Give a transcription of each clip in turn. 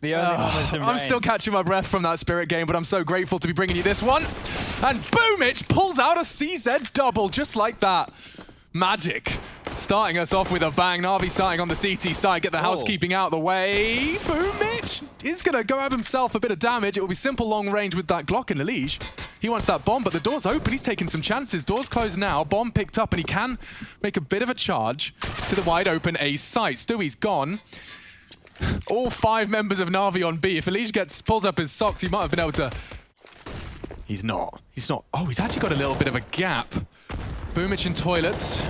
The only moments in I'm still catching my breath from that Spirit game, but I'm so grateful to be bringing you this one. And bumych pulls out a CZ double just like that. Magic. Starting us off with a bang. Na'Vi starting on the CT side. Get the housekeeping out the way. bumych is going to go have himself a bit of damage. It will be symple long range with that Glock and Liege. He wants that bomb, but the door's open. He's taking some chances. Door's closed now. Bomb picked up, and he can make a bit of a charge to the wide open A site. Stewie's gone. All 5 members of Na'Vi on B. If Liege pulls up his socks, he might have been able to... He's not. He's not. Oh, he's actually got a little bit of a gap. bumych in toilets.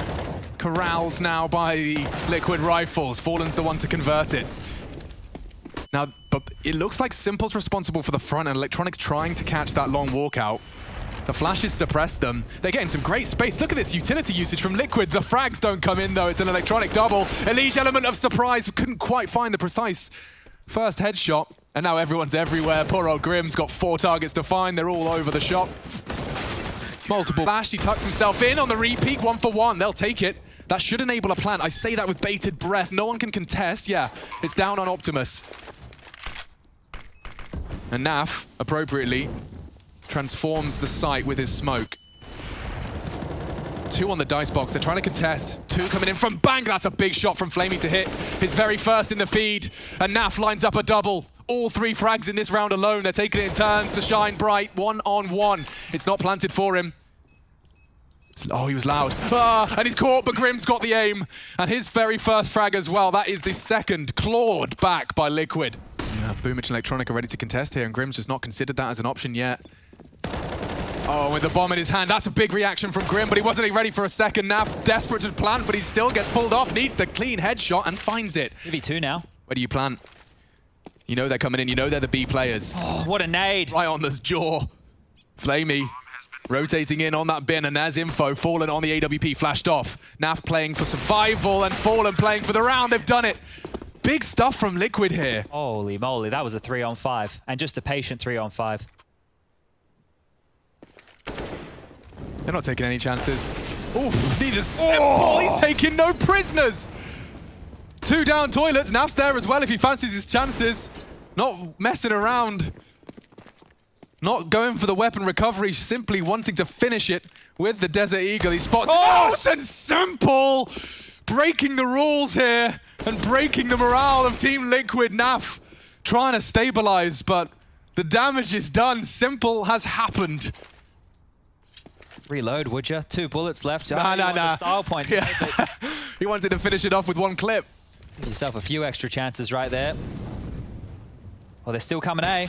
Corralled now by the liquid rifles. Fallen's the one to convert it. Now, but it looks like Simple's responsible for the front and Electronics trying to catch that long walkout. The flashes suppress them. They're getting some great space. Look at this utility usage from Liquid. The frags don't come in though. It's an Electronic double. Elite element of surprise. Couldn't quite find the precise first headshot. And now everyone's everywhere. Poor old Grim's got 4 targets to find. They're all over the shop. Multiple flash. He tucks himself in on the re-peek. 1 for 1. They'll take it. That should enable a plant. I say that with bated breath. No one can contest. Yeah, it's down on Optimus. And Naf, appropriately, transforms the site with his smoke. 2 on the dice box. They're trying to contest. 2 coming in from bang. That's a big shot from Flamey to hit his very first in the feed. And Naf lines up a double. All 3 frags in this round alone. They're taking it in turns to shine bright. 1-on-1. It's not planted for him. Oh, he was loud. And he's caught, but Grim's got the aim. And his very first frag as well. That is the second, clawed back by Liquid. Yeah, bumych and Electronic are ready to contest here, and Grim's just not considered that as an option yet. Oh, with the bomb in his hand, that's a big reaction from Grim, but he wasn't ready for a second. Na'Vi desperate to plant, but he still gets pulled off, needs the clean headshot, and finds it. 2v2 now. Where do you plant? You know they're coming in, you know they're the B players. Oh, what a nade. Right on the jaw. Flamey rotating in on that bin, and there's info. Fallen on the AWP, flashed off. Na'Vi playing for survival, and Fallen playing for the round. They've done it. Big stuff from Liquid here. Holy moly, that was a 3-on-5, and just a patient 3-on-5. They're not taking any chances. Oof, neither Simple. He's taking no prisoners. 2 down toilets. Naf's there as well if he fancies his chances. Not messing around. Not going for the weapon recovery, simply wanting to finish it with the Desert Eagle. He spots and Simple breaking the rules here and breaking the morale of Team Liquid. Na'Vi trying to stabilize, but the damage is done. Simple has happened. Reload, would you? 2 bullets left. Nah. Style point. Yeah. He wanted to finish it off with 1 clip. Give yourself a few extra chances right there. Oh, they're still coming A.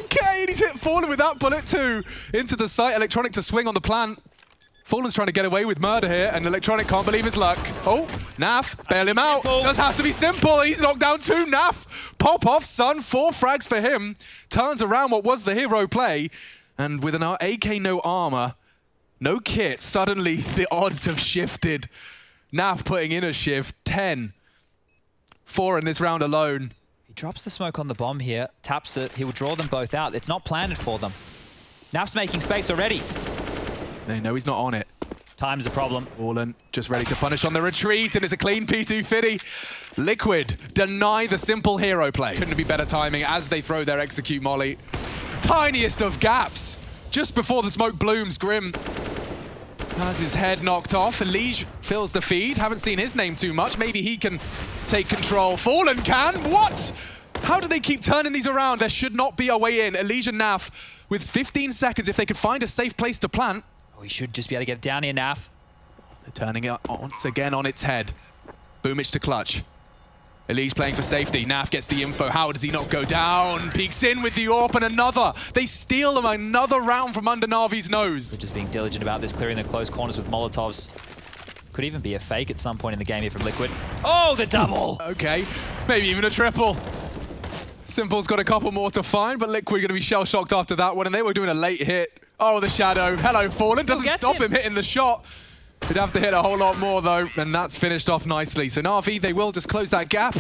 Okay, and he's hit Fallen with that bullet too. Into the site, Electronic to swing on the plant. Fallen's trying to get away with murder here, and Electronic can't believe his luck. Oh, Na'Vi, bail him out. Does have to be Simple. He's knocked down 2. Na'Vi, pop off, son. 4 frags for him. Turns around what was the hero play, and with an AK no armor, no kit, suddenly the odds have shifted. Na'Vi putting in a shift. 10. 4 in this round alone. He drops the smoke on the bomb here, taps it. He will draw them both out. It's not planted for them. Na'Vi's making space already. They know he's not on it. Time's a problem. Fallen just ready to punish on the retreat, and it's a clean P250. Liquid deny the simple hero play. Couldn't be better timing as they throw their execute molly. Tiniest of gaps. Just before the smoke blooms, Grim has his head knocked off. Liege fills the feed. Haven't seen his name too much. Maybe he can take control. Fallen can. What? How do they keep turning these around? There should not be a way in. Liege and Na'Vi with 15 seconds, if they could find a safe place to plant. Oh, he should just be able to get down here, Na'Vi. They're turning it once again on its head. bumych to clutch. Liege playing for safety. Na'Vi gets the info. How does he not go down? Peeks in with the AWP and another. They steal them another round from under Na'Vi's nose. They're just being diligent about this, clearing the close corners with Molotovs. Could even be a fake at some point in the game here from Liquid. Oh, the double! Okay, maybe even a triple. Simple's got a couple more to find, but Liquid going to be shell-shocked after that one, and they were doing a late hit. Oh, the shadow. Hello, Fallen. Doesn't stop him hitting the shot. He'd have to hit a whole lot more, though, and that's finished off nicely. So Na'Vi, they will just close that gap.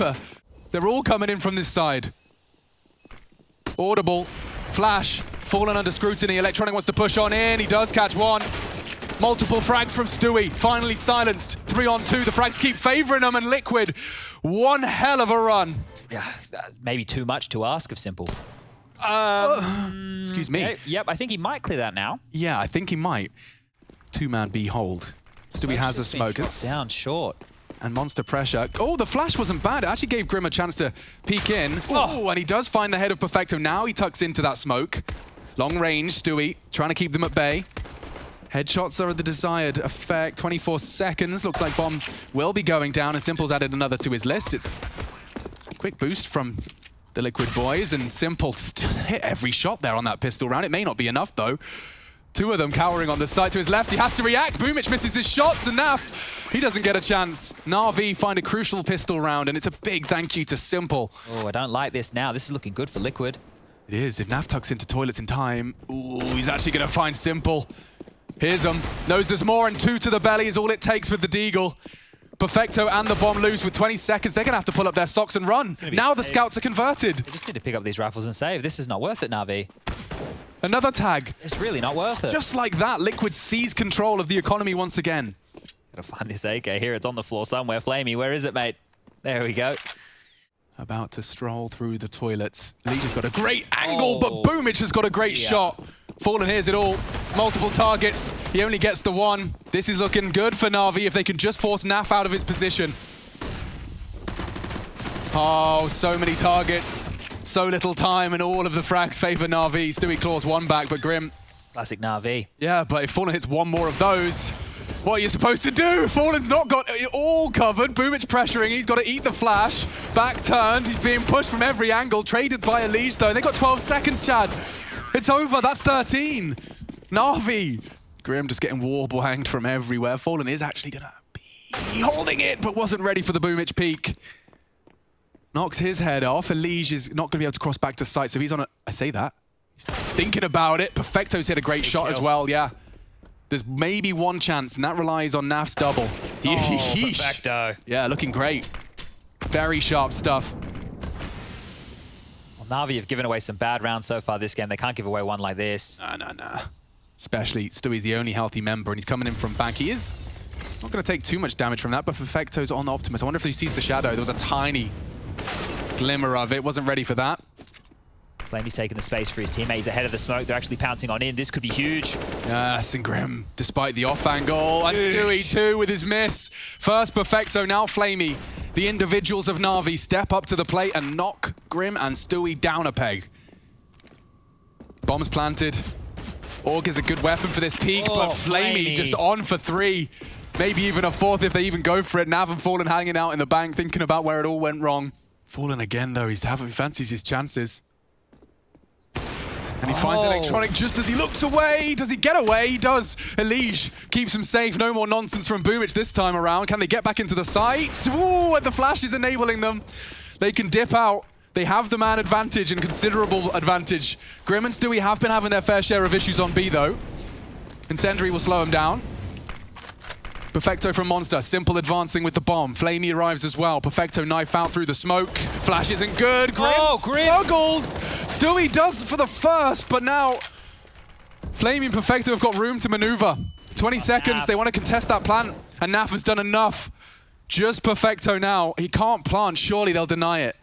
They're all coming in from this side. Audible. Flash. Fallen under scrutiny. Electronic wants to push on in. He does catch 1. Multiple frags from Stewie. Finally silenced. 3-on-2. The frags keep favoring them, and Liquid, one hell of a run. maybe too much to ask of symple. Excuse me. Okay, yep, I think he might clear that now. Yeah, I think he might. Two-man B hold. Stewie has a smoke. It's down short. And monster pressure. Oh, the flash wasn't bad. It actually gave Grim a chance to peek in. Oh, and he does find the head of Perfecto. Now he tucks into that smoke. Long range, Stewie, trying to keep them at bay. Headshots are the desired effect. 24 seconds. Looks like Bomb will be going down, and Simple's added another to his list. It's a quick boost from the Liquid boys, and Simple still hit every shot there on that pistol round. It may not be enough, though. Two of them cowering on the side to his left. He has to react. Bumyc misses his shots, and Naf, he doesn't get a chance. Na'Vi find a crucial pistol round, and it's a big thank you to Simple. Oh, I don't like this now. This is looking good for Liquid. It is. If Naf tucks into toilets in time, ooh, he's actually going to find Simple. Here's him. Knows there's more, and 2 to the belly is all it takes with the Deagle. Perfecto and the Bomb lose with 20 seconds. They're going to have to pull up their socks and run. Now the scouts are converted. They just need to pick up these rifles and save. This is not worth it, Na'Vi. Another tag. It's really not worth it. Just like that, Liquid seize control of the economy once again. Gotta find this AK here. It's on the floor somewhere. Flamey, where is it, mate? There we go. About to stroll through the toilets. Legion has got a great angle, but Bumyc has got a great shot. Fallen hears it all. Multiple targets. He only gets the one. This is looking good for Na'Vi if they can just force Naf out of his position. Oh, so many targets. So little time, and all of the frags favor Na'Vi. Stewie claws one back, but Grim. Classic Na'Vi. Yeah, but if Fallen hits one more of those, what are you supposed to do? Fallen's not got it all covered. Bumyc pressuring. He's got to eat the flash. Back turned. He's being pushed from every angle. Traded by Elige, though. They got 12 seconds, Chad. It's over. That's 13. Na'Vi. Grim just getting warbanged from everywhere. Fallen is actually going to be holding it, but wasn't ready for the Bumyc peak. Knocks his head off. Elige is not going to be able to cross back to site, so he's on a... I say that. He's thinking about it. Perfecto's hit a great shot as well, yeah. There's maybe one chance, and that relies on Naf's double. Perfecto. Yeah, looking great. Very sharp stuff. Well, Na'Vi have given away some bad rounds so far this game. They can't give away one like this. Nah. Especially Stewie's the only healthy member, and he's coming in from back. He is not going to take too much damage from that, but Perfecto's on Optimus. I wonder if he sees the shadow. There was a tiny glimmer of it. Wasn't ready for that. Flamey's taking the space for his teammates ahead of the smoke. They're actually pouncing on in. This could be huge. Yes, and Grim, despite the off angle, and Stewie too with his miss. First Perfecto, now Flamey. The individuals of Na'Vi step up to the plate and knock Grim and Stewie down a peg. Bombs planted. Org is a good weapon for this peak, but Flamey just on for 3. Maybe even a 4th if they even go for it. Nav and Fallen hanging out in the bank, thinking about where it all went wrong. Fallen again, though. He fancies his chances. And he finds Electronic just as he looks away. Does he get away? He does. Elige keeps him safe. No more nonsense from Bumyc this time around. Can they get back into the site? Ooh, and the flash is enabling them. They can dip out. They have the man advantage and considerable advantage. Grim and Stewie have been having their fair share of issues on B, though. Incendiary will slow him down. Perfecto from Monster. Simple advancing with the bomb. Flamey arrives as well. Perfecto knife out through the smoke. Flash isn't good. Grim struggles. Stewie does for the first, but now Flamey and Perfecto have got room to maneuver. 20 seconds. They want to contest that plant, and Naf has done enough. Just Perfecto now. He can't plant. Surely they'll deny it.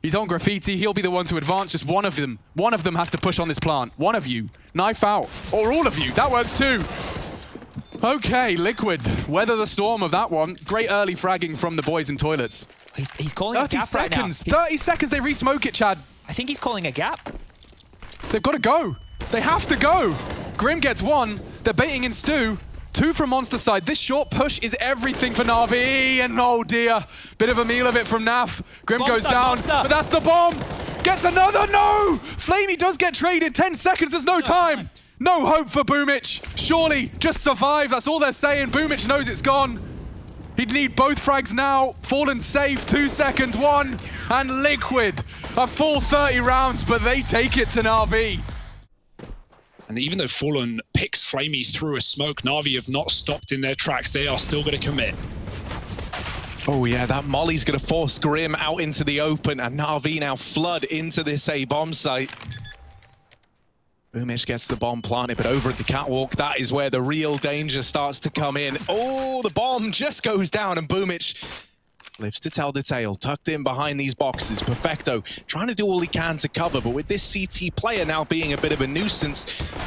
He's on graffiti. He'll be the one to advance. Just one of them. One of them has to push on this plant. One of you. Knife out. Or all of you. That works too. Okay, Liquid. Weather the storm of that one. Great early fragging from the boys in toilets. He's calling a gap right now. 30 seconds. They re-smoke it, Chad. I think he's calling a gap. They've got to go. They have to go. Grim gets 1. They're baiting in Stu. 2 from Monster side. This short push is everything for Na'Vi. And oh dear, bit of a meal of it from Naf. Grim goes down, but that's the bomb. Gets another, no! Flamey does get traded. 10 seconds, there's no time. No hope for Bumyc. Surely, just survive. That's all they're saying. Bumyc knows it's gone. He'd need both frags now. Fallen safe, 2 seconds, 1. And Liquid, a full 30 rounds, but they take it to Na'Vi. And even though Fallen picks Flamey through a smoke, Na'Vi have not stopped in their tracks. They are still going to commit. Oh yeah, that molly's going to force Grim out into the open, and Na'Vi now flood into this A-bomb site. Bumyc gets the bomb planted, but over at the catwalk, that is where the real danger starts to come in. Oh, the bomb just goes down, and Bumyc Lives to tell the tale, tucked in behind these boxes. Perfecto trying to do all he can to cover, but with this CT player now being a bit of a nuisance,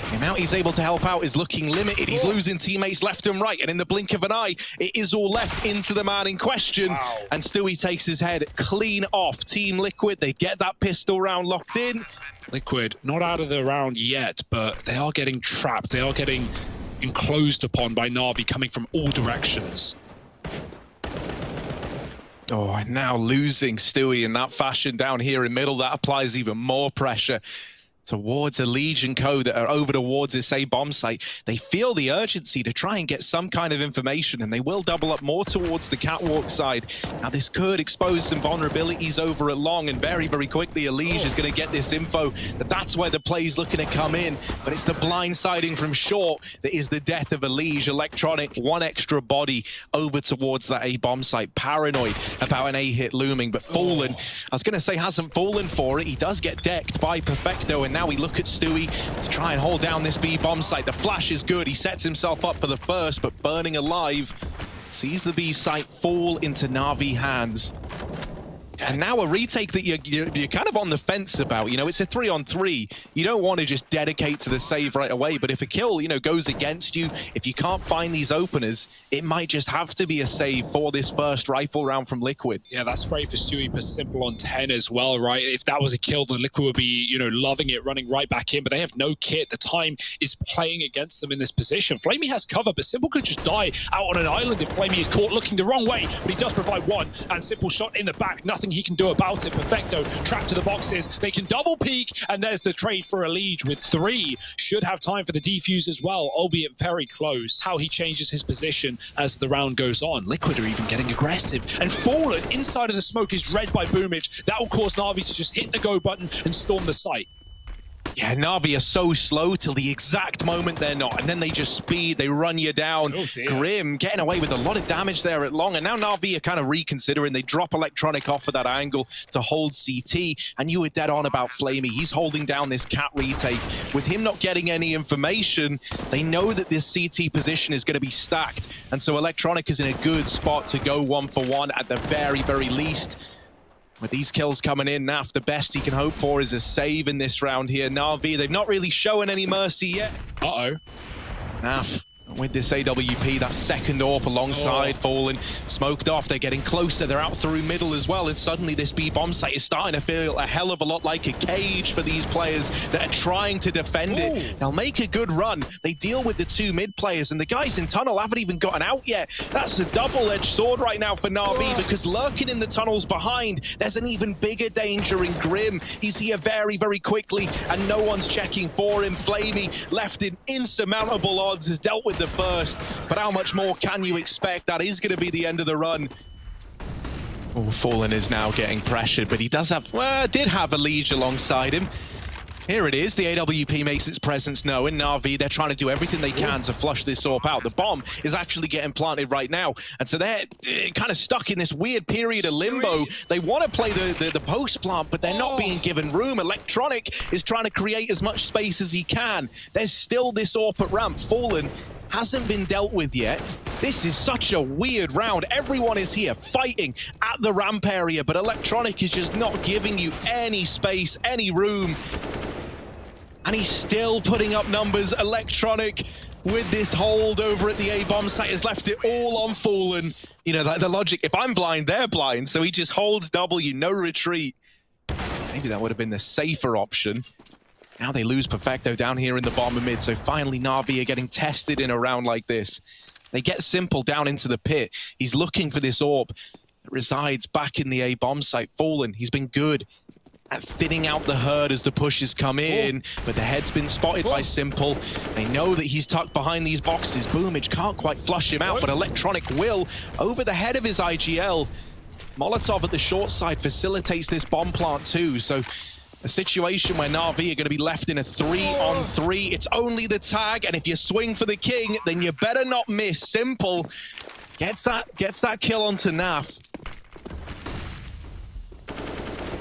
the amount he's able to help out is looking limited. He's losing teammates left and right, and in the blink of an eye, it is all left into the man in question. Wow. And Stewie takes his head clean off. Team Liquid, they get that pistol round locked in. Liquid, not out of the round yet, but they are getting trapped. They are getting enclosed upon by Na'Vi coming from all directions. Oh, and now losing Stewie in that fashion down here in middle, that applies even more pressure towards a Legion code that are over towards this A bomb site. They feel the urgency to try and get some kind of information, and they will double up more towards the catwalk side. Now this could expose some vulnerabilities over at long, and very, very quickly Elige is going to get this info that's where the play's looking to come in, but it's the blindsiding from short that is the death of Elige. Electronic, one extra body over towards that A bomb site, paranoid about an A hit looming, but Fallen, I was going to say hasn't fallen for it. He does get decked by Perfecto, and now we look at Stewie to try and hold down this B bomb site. The flash is good. He sets himself up for the first, but burning alive, sees the B site fall into Na'Vi hands. And now a retake that you're kind of on the fence about. You know, it's a 3-on-3. You don't want to just dedicate to the save right away, but if a kill, you know, goes against you, if you can't find these openers, it might just have to be a save for this first rifle round from Liquid. Yeah, that spray for Stewie was simple on 10 as well, right? If that was a kill, then Liquid would be, you know, loving it, running right back in, but they have no kit. The time is playing against them in this position. Flamey has cover, but Simple could just die out on an island if Flamey is caught looking the wrong way, but he does provide one, and Simple shot in the back. Nothing he can do about it. Perfecto trapped to the boxes. They can double peek, and there's the trade for Elige with 3. Should have time for the defuse as well, albeit very close. How he changes his position as the round goes on. Liquid are even getting aggressive, and Fallen inside of the smoke is read by bumыч. That will cause Na'Vi to just hit the go button and storm the site. Yeah, Na'Vi are so slow till the exact moment they're not, and then they just speed, they run you down. Oh, dear. Grim getting away with a lot of damage there at long, and now Na'Vi are kind of reconsidering. They drop Electronic off of that angle to hold CT, and you were dead on about Flamey. He's holding down this cat retake. With him not getting any information, they know that this CT position is going to be stacked, and so Electronic is in a good spot to go 1-for-1 at the very, very least. With these kills coming in, Naf, the best he can hope for is a save in this round here. Na'Vi, they've not really shown any mercy yet. Uh-oh. Naf, with this AWP, that second AWP alongside Fallen, smoked off. They're getting closer. They're out through middle as well, and suddenly this B bomb site is starting to feel a hell of a lot like a cage for these players that are trying to defend it. They'll make a good run. They deal with the 2 mid players, and the guys in tunnel haven't even gotten out yet. That's a double-edged sword right now for Na'Vi, because lurking in the tunnels behind, there's an even bigger danger in Grim. He's here very, very quickly, and no one's checking for him. Flamey left in insurmountable odds, has dealt with the first, but how much more can you expect? That is going to be the end of the run. Oh, Fallen is now getting pressured, but he does have, well, did have Elige alongside him. Here it is, the AWP makes its presence known. Na'Vi, they're trying to do everything they can to flush this AWP out. The bomb is actually getting planted right now, and so they're kind of stuck in this weird period of limbo. They want to play the post plant, but they're not being given room. Electronic is trying to create as much space as he can. There's still this AWP at ramp. Fallen hasn't been dealt with yet. This is such a weird round. Everyone is here fighting at the ramp area, but Electronic is just not giving you any space, any room. And he's still putting up numbers. Electronic, with this hold over at the A-bomb site, has left it all on Fallen. You know, the logic, if I'm blind, they're blind. So he just holds W, no retreat. Maybe that would have been the safer option. Now they lose Perfecto down here in the bottom of mid. So finally, Na'Vi are getting tested in a round like this. They get Simple down into the pit. He's looking for this AWP that resides back in the A-bomb site. Fallen, he's been good at thinning out the herd as the pushes come in, but the head's been spotted by Simple. They know that he's tucked behind these boxes. bumыч can't quite flush him out, but Electronic will over the head of his IGL. Molotov at the short side facilitates this bomb plant too, so a situation where Na'Vi are going to be left in a 3-on-3. It's only the tag, and if you swing for the king, then you better not miss. Simple gets that kill onto Naf.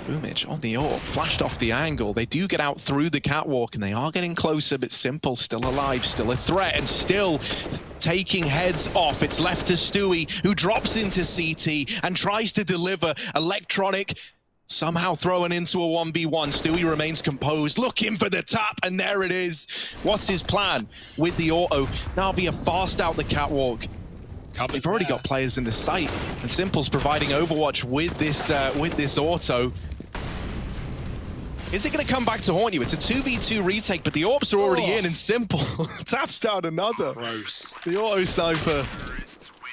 Bumych on the AWP, flashed off the angle. They do get out through the catwalk, and they are getting closer, but symple still alive, still a threat, and still taking heads off. It's left to Stewie, who drops into CT and tries to deliver. Electronic somehow thrown into a 1v1. Stewie remains composed, looking for the tap, and there it is. What's his plan with the auto? Na'Vi are fast out the catwalk. They've already got players in the site, and Simple's providing Overwatch with this auto. Is it going to come back to haunt you? It's a 2v2 retake, but the AWPs are already in, and Simple taps down another. Gross. The auto sniper.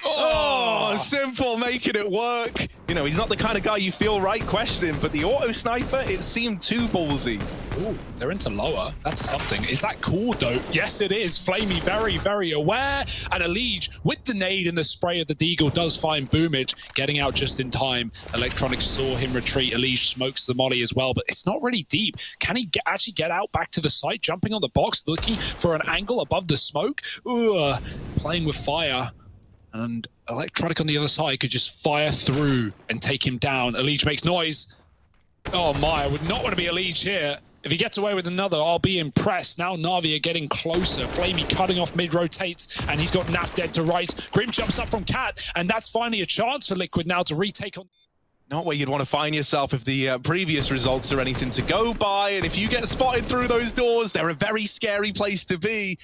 Oh, Simple making it work. You know, he's not the kind of guy you feel right questioning, but the auto sniper, it seemed too ballsy. Ooh, they're into lower. That's something. Is that cool, though? Yes, it is. Flamey very, very aware. And Elige, with the nade and the spray of the Deagle, does find Bumych getting out just in time. Electronic saw him retreat. Elige smokes the molly as well, but it's not really deep. Can he actually get out back to the site, jumping on the box, looking for an angle above the smoke? Ooh, playing with fire. And Electronic on the other side could just fire through and take him down. Elige makes noise. Oh my, I would not want to be Elige here. If he gets away with another, I'll be impressed. Now Na'Vi are getting closer. Flamey cutting off mid rotates, and he's got Naf dead to right. Grim jumps up from Cat, and that's finally a chance for Liquid now to retake on. Not where you'd want to find yourself if the previous results are anything to go by, and if you get spotted through those doors, they're a very scary place to be.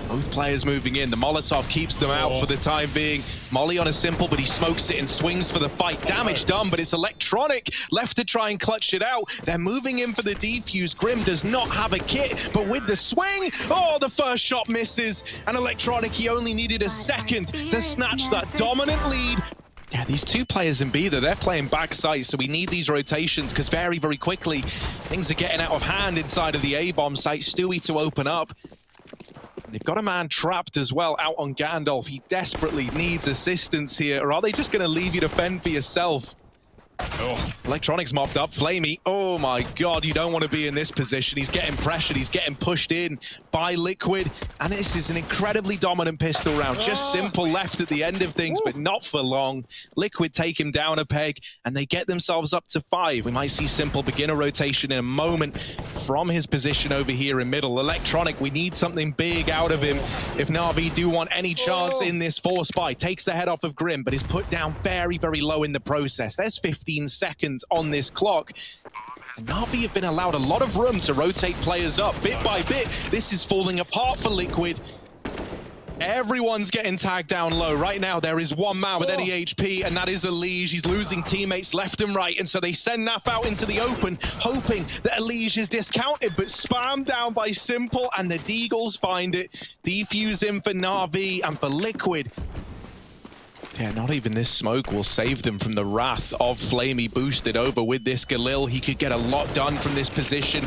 Both players moving in. The Molotov keeps them out for the time being. Molly on a simple, but he smokes it and swings for the fight. Damage done, but it's Electronic left to try and clutch it out. They're moving in for the defuse. Grim does not have a kit, but with the swing, oh, the first shot misses. And Electronic, he only needed a second to snatch that dominant lead. Yeah, these two players in B, they're playing backside, so we need these rotations because very, very quickly, things are getting out of hand inside of the A-bomb site. Stewie to open up. They've got a man trapped as well out on Gandalf. He desperately needs assistance here, or are they just going to leave you to fend for yourself? Oh, Electronic's mopped up. Flamey, oh my god, you don't want to be in this position. He's getting pressured, he's getting pushed in by Liquid, and this is an incredibly dominant pistol round. Just simple left at the end of things, but not for long. Liquid take him down a peg, and they get themselves up to 5. We might see Simple begin a rotation in a moment from his position over here in middle. Electronic, we need something big out of him if Na'Vi do want any chance in this force buy. Takes the head off of Grim, but is put down very, very low in the process. There's 15 seconds on this clock. And Na'Vi have been allowed a lot of room to rotate players up bit by bit. This is falling apart for Liquid. Everyone's getting tagged down low. Right now, there is one man with any HP, and that is Elige. He's losing teammates left and right, and so they send Naf out into the open, hoping that Elige is discounted, but spammed down by Simple, and the Deagles find it. Defuse in for Na'Vi, and for Liquid. Yeah, not even this smoke will save them from the wrath of Flamey boosted over with this Galil. He could get a lot done from this position.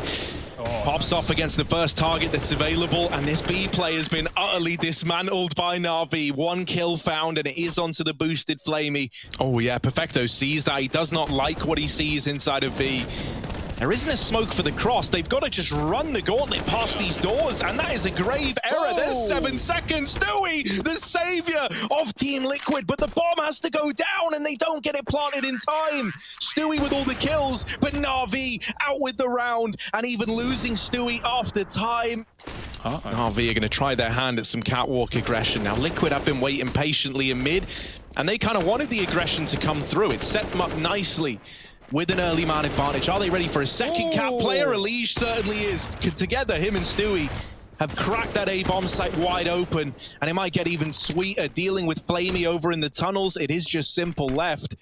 Pops off against the first target that's available, and this B play has been utterly dismantled by Na'Vi. 1 kill found, and it is onto the boosted Flamey. Oh yeah, Perfecto sees that. He does not like what he sees inside of B. There isn't a smoke for the cross. They've got to just run the gauntlet past these doors, and that is a grave error. There's 7 seconds. Stewie, the savior of Team Liquid, but the bomb has to go down, and they don't get it planted in time. Stewie with all the kills, but Na'Vi out with the round, and even losing Stewie after time. Na'Vi are going to try their hand at some catwalk aggression. Now, Liquid have been waiting patiently in mid, and they kind of wanted the aggression to come through. It set them up nicely with an early man advantage. Are they ready for a second cat player? Elige certainly is. Together, him and Stewie have cracked that A-bomb site wide open, and it might get even sweeter dealing with Flamey over in the tunnels. It is just Simple left.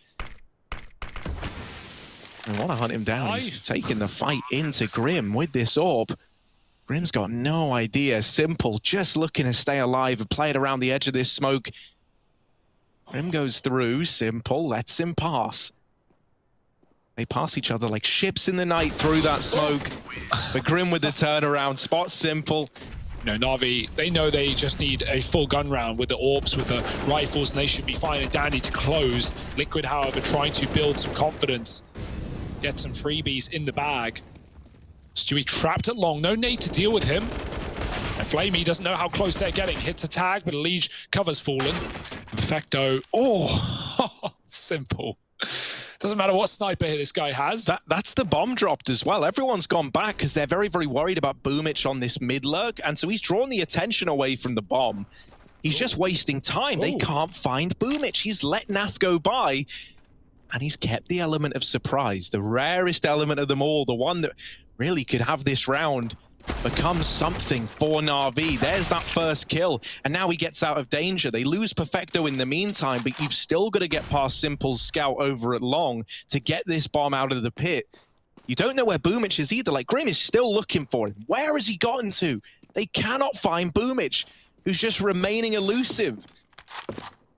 I want to hunt him down. He's taking the fight into Grim with this orb. Grim's got no idea. Simple just looking to stay alive and play it around the edge of this smoke. Grim goes through. Simple lets him pass. They pass each other like ships in the night through that smoke. But Grim with the turnaround, spots Simple. You know, Na'Vi, they know they just need a full gun round with the orbs, with the rifles, and they should be fine and dandy to close. Liquid, however, trying to build some confidence. Get some freebies in the bag. Stewie trapped at long, no nade to deal with him. And Flamey doesn't know how close they're getting. Hits a tag, but Elige covers fallen. Perfecto, oh, Simple. Doesn't matter what sniper hit this guy has. That's the bomb dropped as well. Everyone's gone back because they're very, very worried about bumych on this mid lurk, and so he's drawn the attention away from the bomb. He's just wasting time. They can't find bumych. He's let NaV go by, and he's kept the element of surprise, the rarest element of them all, the one that really could have this round become something for Na'Vi. There's that first kill, and now he gets out of danger. They lose Perfecto in the meantime, but you've still got to get past sympl's scout over at long to get this bomb out of the pit. You don't know where bumych is either. Like, Grim is still looking for him. Where has he gotten to? They cannot find bumych, who's just remaining elusive.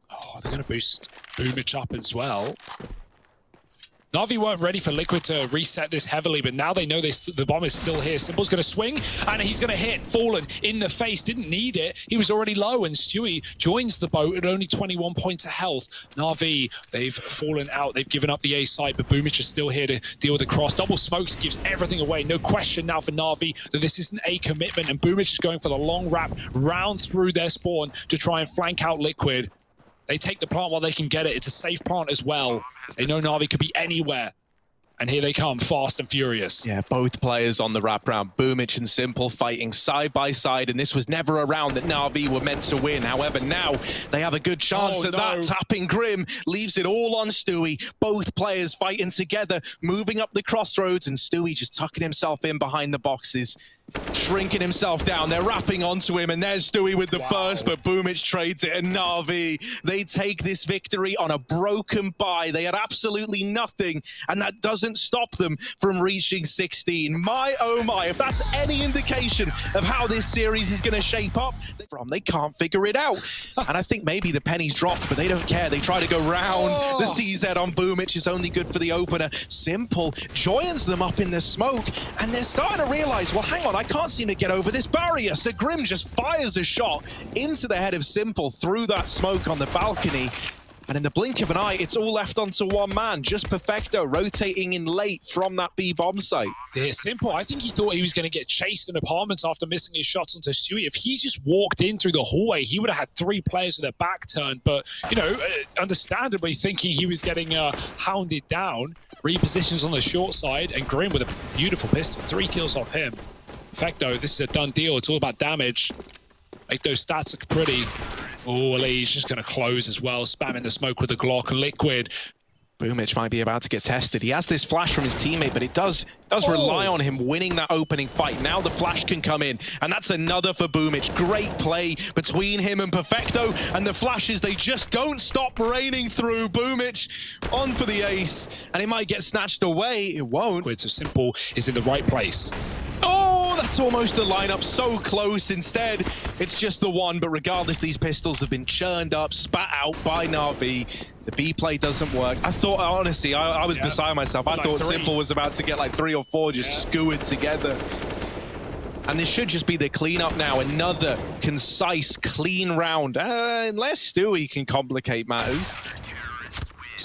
Oh, they're going to boost bumych up as well. Na'Vi weren't ready for Liquid to reset this heavily, but now they know the bomb is still here. Simpl's going to swing, and he's going to hit Fallen in the face. Didn't need it. He was already low, and Stewie joins the boat at only 21 points of health. Na'Vi, they've fallen out. They've given up the A side, but bumych is still here to deal with the cross. Double smokes gives everything away. No question now for Na'Vi that this isn't a commitment, and bumych is going for the long wrap round through their spawn to try and flank out Liquid. They take the plant while they can get it. It's a safe plant as well. They know Na'Vi could be anywhere. And here they come, fast and furious. Yeah, both players on the wraparound. bumych and symple fighting side by side, and this was never a round that Na'Vi were meant to win. However, now they have a good chance at that. Tapping Grim leaves it all on Stewie. Both players fighting together, moving up the crossroads, and Stewie just tucking himself in behind the boxes, shrinking himself down. They're wrapping onto him, and there's Stewie with the first, but bumych trades it, and Na'Vi, they take this victory on a broken bye. They had absolutely nothing, and that doesn't stop them from reaching 16. My, oh my, if that's any indication of how this series is going to shape up, they can't figure it out. And I think maybe the pennies dropped, but they don't care. They try to go round the CZ on bumych. Is only good for the opener. Symple joins them up in the smoke, and they're starting to realize, well, hang on, I can't seem to get over this barrier. So Grim just fires a shot into the head of Symple through that smoke on the balcony. And in the blink of an eye, it's all left onto one man. Just Perfecto rotating in late from that B bomb site. Dear Simple, I think he thought he was going to get chased in apartments after missing his shots onto Stewie. If he just walked in through the hallway, he would have had 3 players with their back turned. But, you know, understandably thinking he was getting hounded down. Repositions on the short side, and Grim with a beautiful pistol. 3 kills off him. Perfecto, this is a done deal. It's all about damage. Make those stats look pretty. Oh, he's just going to close as well, spamming the smoke with the Glock. Liquid. bumych might be about to get tested. He has this flash from his teammate, but it does rely on him winning that opening fight. Now the flash can come in, and that's another for bumych. Great play between him and Perfecto, and the flashes, they just don't stop raining through. bumych on for the ace, and it might get snatched away. It won't. So Simple is in the right place. Oh, that's almost the lineup, so close. Instead, it's just the one, but regardless, these pistols have been churned up, spat out by Na'Vi. The B play doesn't work. I thought, honestly, I was beside myself. I thought Symple was about to get like 3 or 4 just skewered together. And this should just be the cleanup now. Another concise, clean round. Unless Stewie can complicate matters.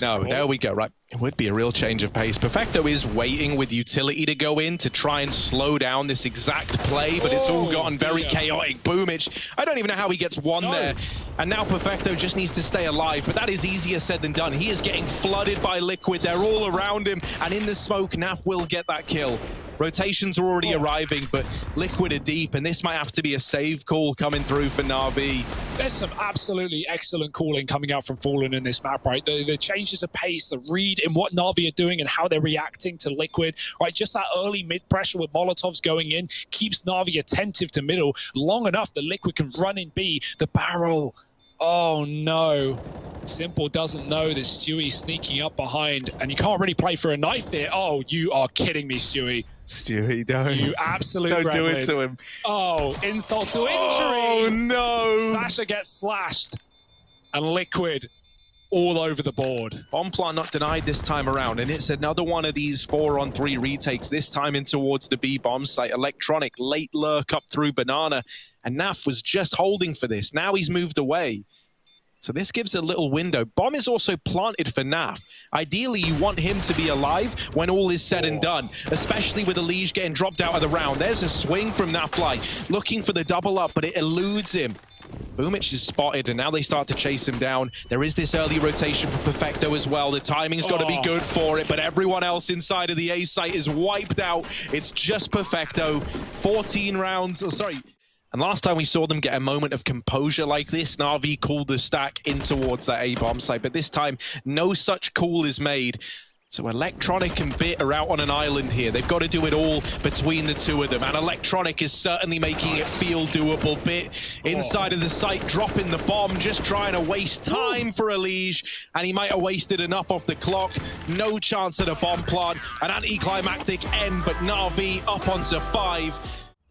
No, there we go, right. It would be a real change of pace. Perfecto is waiting with utility to go in to try and slow down this exact play, but it's all gotten very chaotic. bumych, I don't even know how he gets one there. And now Perfecto just needs to stay alive, but that is easier said than done. He is getting flooded by Liquid. They're all around him, and in the smoke, NaV will get that kill. Rotations are already arriving, but Liquid are deep, and this might have to be a save call coming through for Na'Vi. There's some absolutely excellent calling coming out from Fallen in this map, right? The changes of pace, the read in what Na'Vi are doing and how they're reacting to Liquid, right? Just that early mid-pressure with Molotovs going in keeps Na'Vi attentive to middle long enough that Liquid can run in B. The barrel. Oh no. Simple doesn't know that Stewie's sneaking up behind, and you can't really play for a knife here. Oh, you are kidding me, Stewie. Stewie, don't. You absolute Don't do gremlin. it to him. Oh, insult to injury. Oh no. Sasha gets slashed, and Liquid all over the board. Bomb plant not denied this time around, and it's another one of these 4-on-3 retakes, this time in towards the B bomb site. Electronic late lurk up through Banana, and NaV was just holding for this. Now he's moved away. So this gives a little window. Bomb is also planted for NaV. Ideally, you want him to be alive when all is said and done, especially with the Liege getting dropped out of the round. There's a swing from NaFly, looking for the double up, but it eludes him. Bumych is spotted, and now they start to chase him down. There is this early rotation for Perfecto as well. The timing's got to be good for it, but everyone else inside of the A site is wiped out. It's just Perfecto. 14 rounds, and last time we saw them get a moment of composure like this, Na'Vi called the stack in towards that A bomb site, but this time no such call is made. So Electronic and Bit are out on an island here. They've got to do it all between the two of them, and Electronic is certainly making it feel doable. Bit inside of the site, dropping the bomb, just trying to waste time for Elige, and he might have wasted enough off the clock. No chance at a bomb plant, an anticlimactic end, but Na'Vi up onto 5.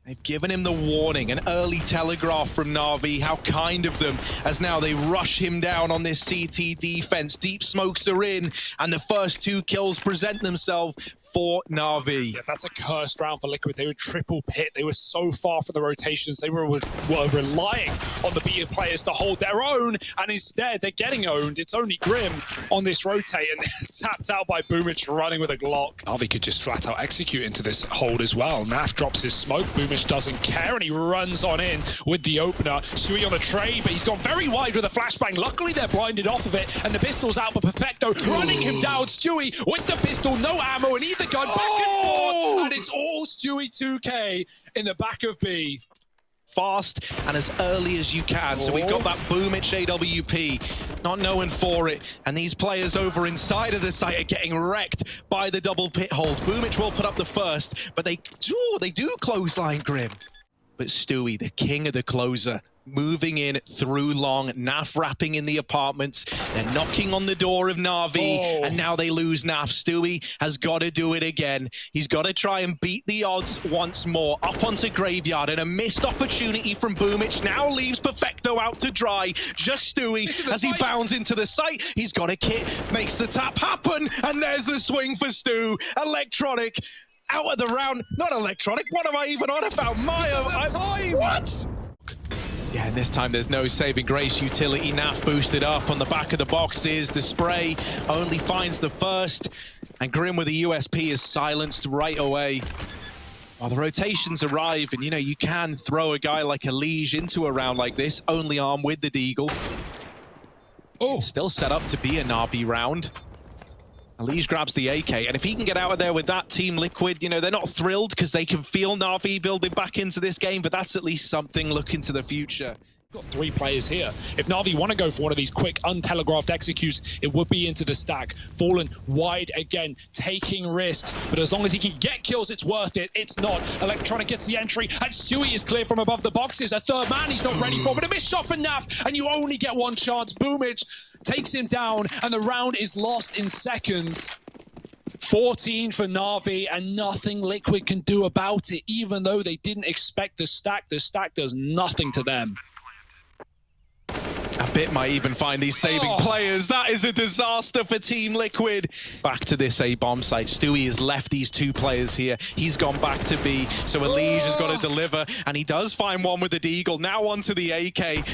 They've given him the warning, an early telegraph from Na'Vi. How kind of them, as now they rush him down on this CT defense. Deep smokes are in, and the first 2 kills present themselves for Na'Vi. Yeah, that's a cursed round for Liquid. They were triple pit. They were so far from the rotations. They were relying on the B players to hold their own, and instead they're getting owned. It's only Grim on this rotate, and tapped out by Bumych running with a Glock. Na'Vi could just flat out execute into this hold as well. Naf drops his smoke. Bumych doesn't care, and he runs on in with the opener. Stewie on the trade, but he's gone very wide with a flashbang. Luckily, they're blinded off of it, and the pistol's out, but Perfecto running him down. Stewie with the pistol, no ammo, and either gun back and forth, and it's all Stewie 2K in the back of B. Fast and as early as you can. So we've got that Bumych AWP, not knowing for it, and these players over inside of the site are getting wrecked by the double pit hold. Bumych will put up the first, but they do clothesline Grim. But Stewie, the king of the closer, moving in through long, Naf wrapping in the apartments. They're knocking on the door of Na'Vi, and now they lose Naf. Stewie has got to do it again. He's got to try and beat the odds once more. Up onto Graveyard, and a missed opportunity from Bumych now leaves Perfecto out to dry. Just Stewie as he bounds into the site. He's got a kit, makes the tap happen, and there's the swing for Stu. Electronic out of the round. Not Electronic, what am I even on about? Mayo, what? Yeah, and this time there's no saving grace. Utility Naf boosted up on the back of the boxes. The spray only finds the first, and Grim with the USP is silenced right away. While the rotations arrive, and you can throw a guy like Elige into a round like this, only armed with the Deagle. It's still set up to be a Na'Vi round. Elige grabs the AK, and if he can get out of there with that, Team Liquid, they're not thrilled because they can feel Na'Vi building back into this game, but that's at least something looking to the future. Got 3 players here. If Na'Vi want to go for one of these quick, untelegraphed executes, it would be into the stack. Fallen wide again, taking risks, but as long as he can get kills, it's worth it. It's not. Electronic gets the entry, and Stewie is clear from above the boxes. A third man he's not ready for, but a missed shot for Naf, and you only get one chance. Bumych takes him down, and the round is lost in seconds. 14 for Na'Vi, and nothing Liquid can do about it. Even though they didn't expect the stack does nothing to them. A bit might even find these saving players. That is a disaster for Team Liquid. Back to this A bomb site. Stewie has left these 2 players here. He's gone back to B. So Elige has got to deliver, and he does find one with the Deagle. Now onto the AK.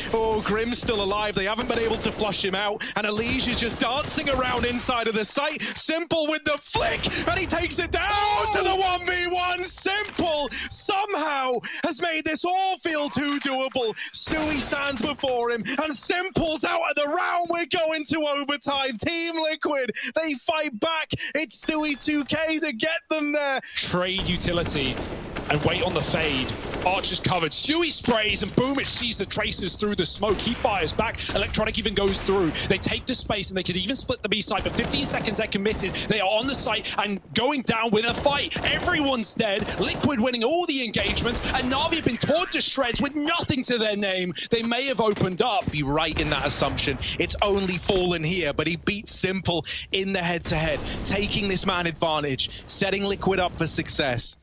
Grim's still alive. They haven't been able to flush him out, and Elige is just dancing around inside of the site. Symple with the flick, and he takes it down to the 1v1. Symple somehow has made this all feel too doable. Stewie stands before him, and Simple's out of the round. We're going to overtime. Team Liquid, they fight back. It's Stewie 2K to get them there. Trade utility and wait on the fade. Archer's covered. Stewie sprays, and Bumych sees the traces through the smoke. He fires back. Electronic even goes through. They take the space, and they could even split the B site, but 15 seconds they're committed. They are on the site and going down with a fight. Everyone's dead. Liquid winning all the engagements, and Na'Vi have been torn to shreds with nothing to their name. They may have opened up. Be right in that assumption. It's only Fallen here, but he beats Symple in the head-to-head, taking this man advantage, setting Liquid up for success.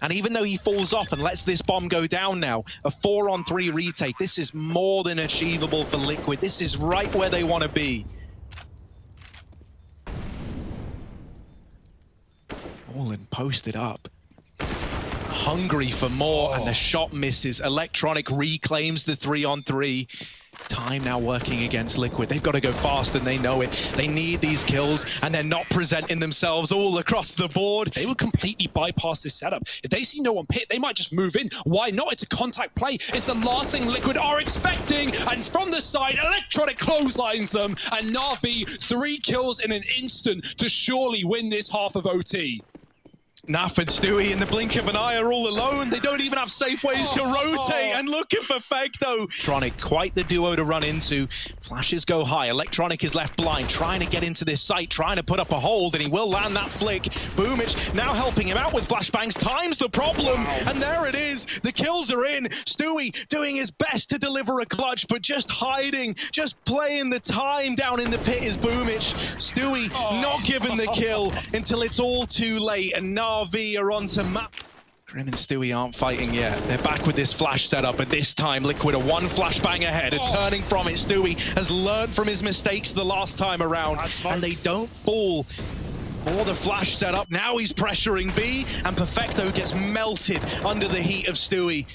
And even though he falls off and lets this bomb go down now, a 4-on-3 retake, this is more than achievable for Liquid. This is right where they want to be. Fallen posted up, hungry for more, and the shot misses. Electronic reclaims the 3-on-3. Time now working against Liquid. They've got to go fast and they know it. They need these kills and they're not presenting themselves all across the board. They would completely bypass this setup. If they see no one pit, they might just move in. Why not? It's a contact play. It's the last thing Liquid are expecting. And from the side, Electronic clotheslines them. And Na'Vi, 3 kills in an instant to surely win this half of OT. Naf and Stewie in the blink of an eye are all alone. They don't even have safe ways to rotate. And look at perfecto. Electronic, quite the duo to run into. Flashes go high. Electronic is left blind, trying to get into this site, trying to put up a hold, and he will land that flick. bumyc now helping him out with flashbangs. Time's the problem. And there it is. The kills are in. Stewie doing his best to deliver a clutch, but just hiding, just playing the time down in the pit is bumyc. Stewie not given the kill until it's all too late. And NaVi are onto map. Grim and Stewie aren't fighting yet. They're back with this flash setup, but this time Liquid are 1 flashbang ahead and turning from it. Stewie has learned from his mistakes the last time around, and they don't fall for the flash setup. Now he's pressuring B, and perfecto gets melted under the heat of Stewie.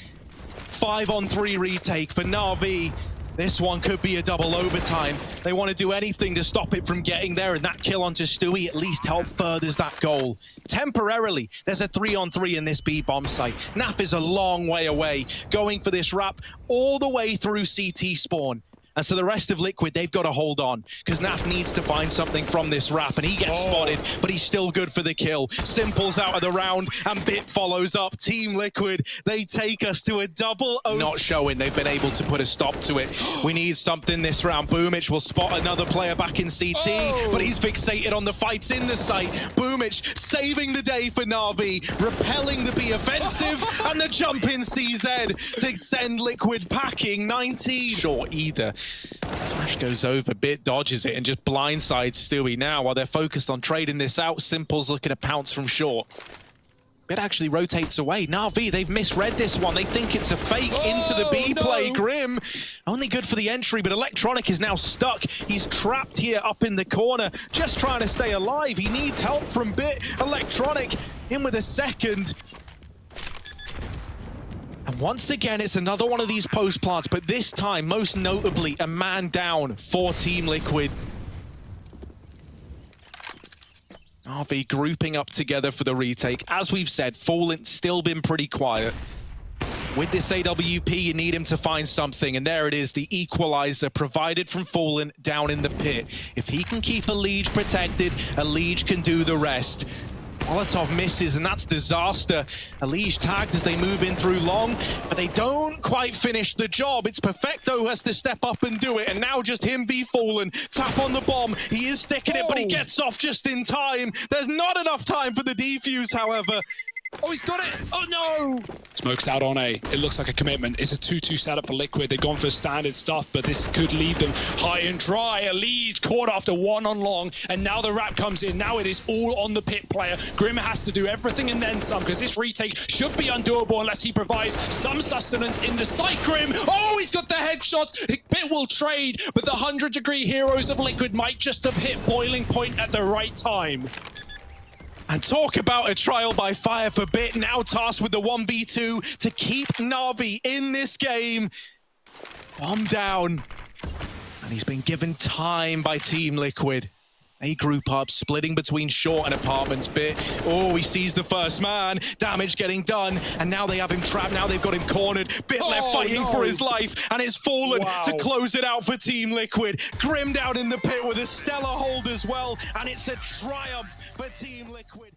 5-on-3 retake for Na'Vi. This one could be a double overtime. They want to do anything to stop it from getting there, and that kill onto Stewie at least help furthers that goal. Temporarily, there's a 3-on-3 in this B bomb site. Naf is a long way away, going for this wrap all the way through CT spawn. And so the rest of Liquid, they've got to hold on, because Naf needs to find something from this wrap, and he gets spotted, but he's still good for the kill. Simple's out of the round, and Bit follows up. Team Liquid, they take us to a double O. Not showing they've been able to put a stop to it. We need something this round. bumyc will spot another player back in CT, but he's fixated on the fights in the site. bumyc saving the day for Na'Vi, repelling the B offensive, and the jump in CZ to send Liquid packing. 19. Sure, either. Flash goes over, Bit dodges it and just blindsides Stewie. Now, while they're focused on trading this out, Simple's looking to pounce from short. Bit actually rotates away. Na'Vi, they've misread this one. They think it's a fake into the B play. Grim, only good for the entry, but Electronic is now stuck. He's trapped here up in the corner, just trying to stay alive. He needs help from Bit. Electronic in with a second. And once again, it's another one of these post plants, but this time, most notably, a man down for Team Liquid. Na'Vi grouping up together for the retake. As we've said, Fallen still been pretty quiet. With this AWP, you need him to find something, and there it is, the equalizer provided from Fallen down in the pit. If he can keep a Liege protected, a Liege can do the rest. Molotov misses, and that's disaster. A Liege tagged as they move in through long, but they don't quite finish the job. It's perfecto who has to step up and do it, and now just him v Fallen. Tap on the bomb. He is sticking it, but he gets off just in time. There's not enough time for the defuse, however. Oh, he's got it. Oh, no. Smoke's out on A. It looks like a commitment. It's a 2-2 setup for Liquid. They've gone for standard stuff, but this could leave them high and dry. A lead caught after 1 on long, and now the wrap comes in. Now it is all on the pit player. Grim has to do everything and then some, because this retake should be undoable unless he provides some sustenance in the site. Grim, oh, he's got the headshots. Bit will trade, but the 100-degree heroes of Liquid might just have hit boiling point at the right time. And talk about a trial by fire for Bit, now tasked with the 1v2 to keep Na'Vi in this game. Bomb down. And he's been given time by Team Liquid. They group up, splitting between short and apartments. Bit, oh, he sees the first man. Damage getting done, and now they have him trapped. Now they've got him cornered. Bit left fighting for his life, and it's Fallen to close it out for Team Liquid. Grim down in the pit with a stellar hold as well, and it's a triumph for Team Liquid.